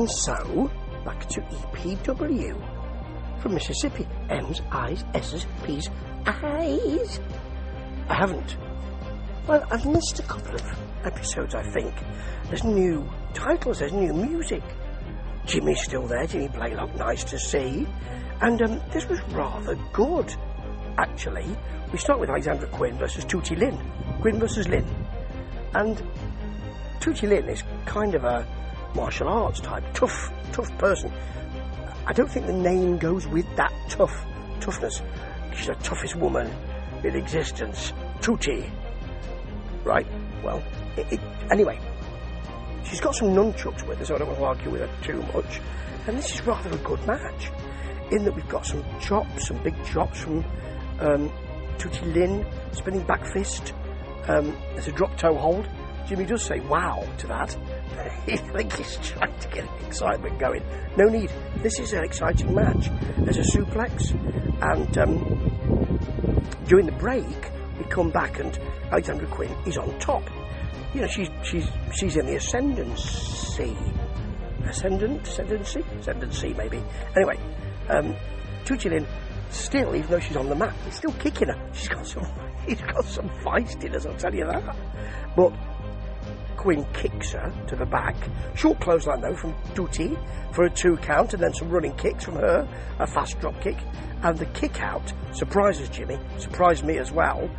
And so, back to EPW. From Mississippi. M's, I's, S's, P's, I's. I haven't. Well, I've missed a couple of episodes, I think. There's new titles, there's new music. Jimmy's still there, Jimmy Blaylock, nice to see. And this was rather good, actually. We start with Alexandra Quinn versus Tootie Lynn. Quinn versus Lynn. And Tootie Lynn is kind of a martial arts type, tough person. I don't think the name goes with that toughness. She's the toughest woman in existence. Tootie. Right, well, anyway, she's got some nunchucks with her, so I don't want to argue with her too much. And this is rather a good match, in that we've got some chops, some big chops from Tootie Lynn, spinning back fist. There's a drop toe hold. Jimmy does say wow to that. I think he's trying to get excitement going. No need. This is an exciting match. There's a suplex, and during the break, we come back and Alexandra Quinn is on top. You know, she's in the ascendancy, maybe. Anyway, Tootie Lynn still, even though she's on the mat, he's still kicking her. He's got some feist in us, I'll tell you that. But Quinn kicks her to the back. Short clothesline though from Tootie for a 2 count, and then some running kicks from her, a fast drop kick, and the kick out surprises Jimmy, surprised me as well.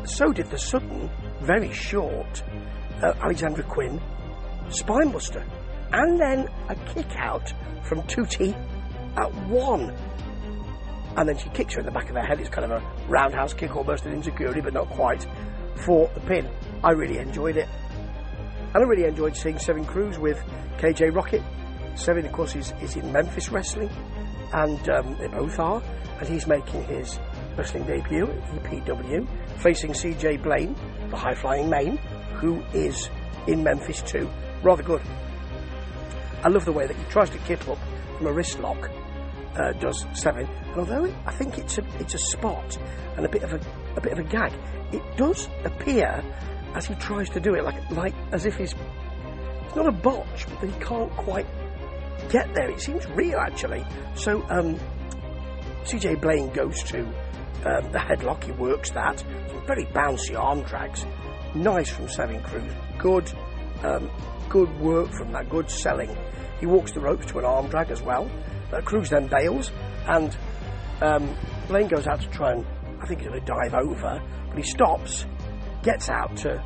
So did the sudden, very short Alexandra Quinn spinebuster, and then a kick out from Tootie at 1. And then she kicks her in the back of her head. It's kind of a roundhouse kick, almost an insecurity, but not quite, for the pin. I really enjoyed it. And I really enjoyed seeing Sevin Cruz with KJ Rocket. Sevin, of course, is in Memphis wrestling, and they both are. And he's making his wrestling debut at EPW, facing CJ Blaine, the high-flying Maine, who is in Memphis too. Rather good. I love the way that he tries to kip up from a wrist lock, does Sevin. And although I think it's a spot and a bit of a gag, it does appear as he tries to do it like as if it's not a botch, but that he can't quite get there. It seems real, actually. So CJ Blaine goes to the headlock. He works that. Some very bouncy arm drags. Nice from Sevin Cruz. Good work from that. Good selling. He walks the ropes to an arm drag as well. Cruz then bails, and Blaine goes out to try and, I think he's going to dive over, but he stops, gets out to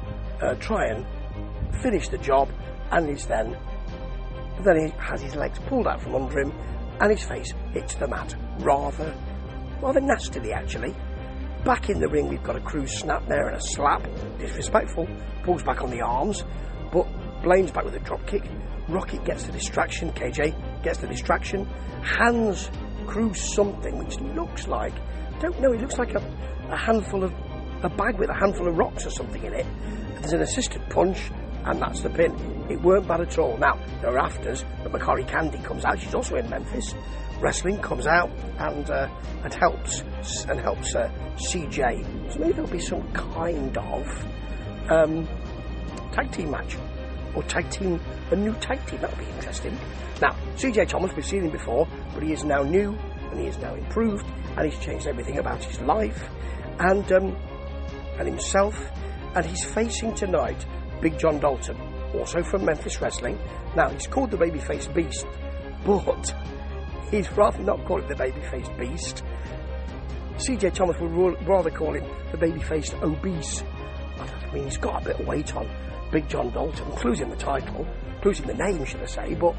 try and finish the job, and then he has his legs pulled out from under him, and his face hits the mat rather nastily, actually. Back in the ring, we've got a Cruz snap there and a slap, disrespectful, pulls back on the arms, but Blaine's back with a drop kick. Rocket gets the distraction, KJ gets the distraction, hands Cruz something which looks like, don't know, it looks like a bag with a handful of rocks or something in it. There's an assisted punch, and that's the pin. It weren't bad at all. Now, there are afters, but Makari Candy comes out. She's also in Memphis wrestling, comes out and helps CJ. So maybe there'll be some kind of tag team match, or a new tag team. That'll be interesting. Now, CJ Thomas, we've seen him before, but he is now new, and he is now improved, and he's changed everything about his life and himself, and he's facing tonight Big John Dalton, also from Memphis Wrestling. Now, he's called the Babyface Beast, but he's rather not call it the Babyface Beast. CJ Thomas would rather call him the Babyface Obese. I mean, he's got a bit of weight on Big John Dalton, losing the title, losing the name, should I say, but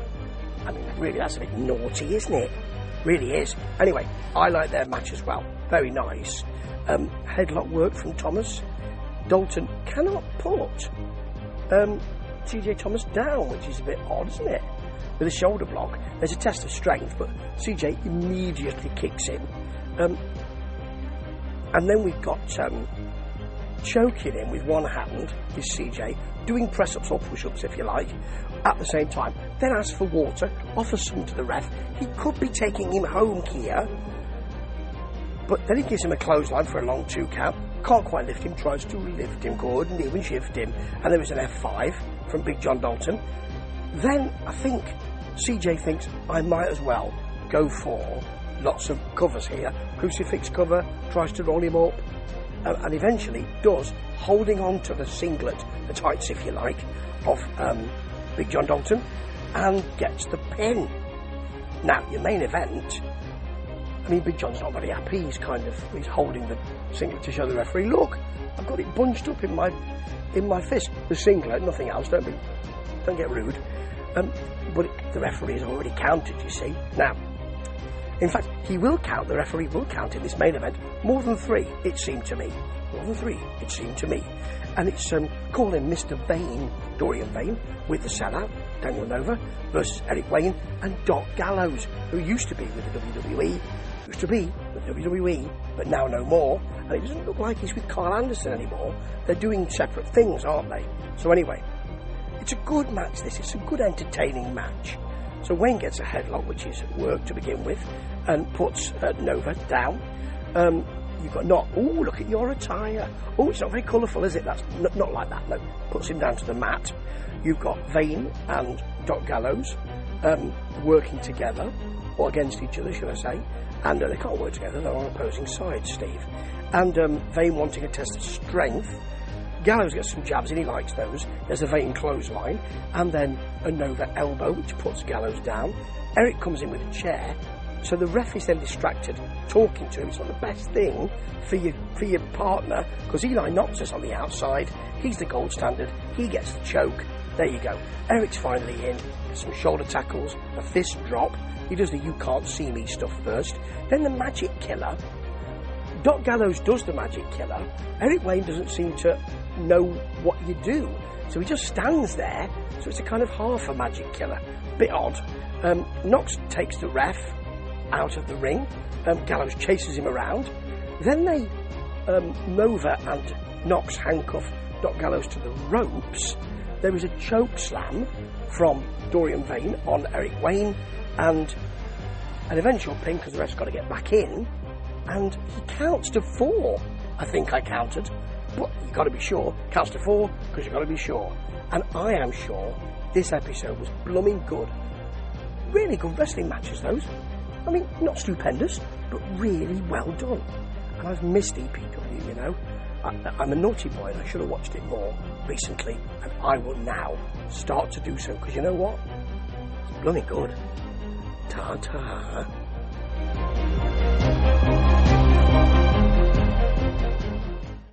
I mean, really, that's a bit naughty, isn't it? Really is. Anyway, I like their match as well. Very nice. Headlock work from Thomas. Dalton cannot put CJ Thomas down, which is a bit odd, isn't it? With a shoulder block. There's a test of strength, but CJ immediately kicks him. And then we've got choking him with one hand is CJ, doing press-ups or push-ups, if you like, at the same time. Then asks for water, offers some to the ref. He could be taking him home here, but then he gives him a clothesline for a long 2 count. Can't quite lift him, tries to lift him, couldn't even shift him, and there was an F5 from Big John Dalton. Then I think CJ thinks I might as well go for lots of covers here. Crucifix cover, tries to roll him up, and eventually does, holding on to the singlet, the tights if you like, of Big John Dalton, and gets the pin. Now, your main event, I mean, Big John's not very happy. He's holding the singlet to show the referee, look, I've got it bunched up in my fist. The singlet, nothing else. Don't get rude. But the referee has already counted, you see. Now, in fact, the referee will count in this main event more than 3, it seemed to me. More than 3, it seemed to me. And it's calling Mr. Vane, Dorian Vane, with the sellout, Daniel Nova, versus Eric Wayne and Doc Gallows, who used to be with the WWE, but now no more. And it doesn't look like he's with Carl Anderson anymore. They're doing separate things, aren't they? So anyway, it's a good match, this. It's a good, entertaining match. So Wayne gets a headlock, which is work to begin with, and puts Nova down. You've got oh, look at your attire. Oh, it's not very colourful, is it? That's not like that, no. Puts him down to the mat. You've got Vane and Doc Gallows working together, or against each other, should I say. And they can't work together, they're on opposing sides, Steve. And Vane wanting a test of strength. Gallows gets some jabs in, he likes those. There's a Vane clothesline, and then a Nova elbow, which puts Gallows down. Eric comes in with a chair, so the ref is then distracted, talking to him. It's not the best thing for your partner, because Eli knocks us on the outside. He's the gold standard, he gets the choke. There you go. Eric's finally in, some shoulder tackles, a fist drop. He does the you can't see me stuff first. Then the magic killer. Doc Gallows does the magic killer. Eric Wayne doesn't seem to know what you do, so he just stands there. So it's a kind of half a magic killer. Bit odd. Knox takes the ref out of the ring. Gallows chases him around. Then they Nova and Knox handcuff Doc Gallows to the ropes. There is a choke slam from Dorian Vane on Eric Wayne, and an eventual pin because the ref's got to get back in, and he counts to 4. I think I counted, but you've got to be sure. Counts to 4 because you've got to be sure. And I am sure this episode was blooming good. Really good wrestling matches, those. I mean, not stupendous, but really well done. And I've missed EPW, you know. I'm a naughty boy and I should have watched it more recently, and I will now start to do so, because you know what? It's blooming good. Ta-ta.